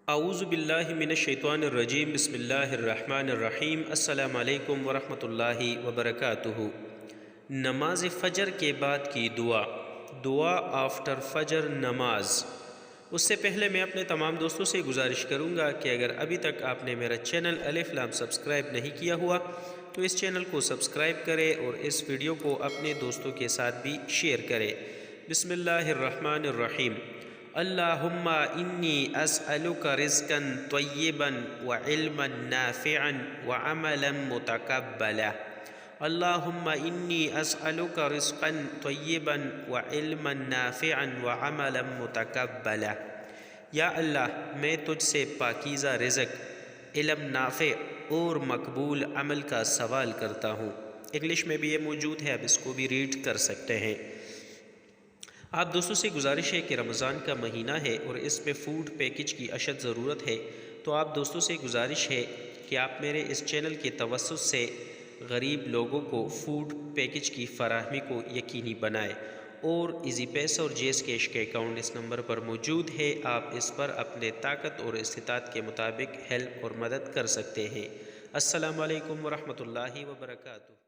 اعوذ باللہ من الشیطان الرجیم بسم اللہ الرحمن الرحیم السلام علیکم ورحمۃ اللہ وبرکاتہ۔ نماز فجر کے بعد کی دعا آفٹر فجر نماز۔ اس سے پہلے میں اپنے تمام دوستوں سے گزارش کروں گا کہ اگر ابھی تک آپ نے میرا چینل الف لام سبسکرائب نہیں کیا ہوا تو اس چینل کو سبسکرائب کرے اور اس ویڈیو کو اپنے دوستوں کے ساتھ بھی شیئر کرے۔ بسم اللہ الرحمن الرحیم۔ اللہم انی اسألک رزقا طیبا وعلما نافعا وعملا متقبلا۔ اللہم انی اسألک رزقا طیبا وعلما نافعا وعملا متقبلا۔ یا اللہ، میں تجھ سے پاکیزہ رزق، علم نافع اور مقبول عمل کا سوال کرتا ہوں۔ انگلش میں بھی یہ موجود ہے، اب اس کو بھی ریڈ کر سکتے ہیں۔ آپ دوستوں سے گزارش ہے کہ رمضان کا مہینہ ہے اور اس میں فوڈ پیکج کی اشد ضرورت ہے، تو آپ دوستوں سے گزارش ہے کہ آپ میرے اس چینل کے توسط سے غریب لوگوں کو فوڈ پیکج کی فراہمی کو یقینی بنائیں، اور ایزی پیسہ اور جی ایس کیش کے اکاؤنٹ اس نمبر پر موجود ہے۔ آپ اس پر اپنے طاقت اور استطاعت کے مطابق ہیلپ اور مدد کر سکتے ہیں۔ السلام علیکم ورحمۃ اللہ وبرکاتہ۔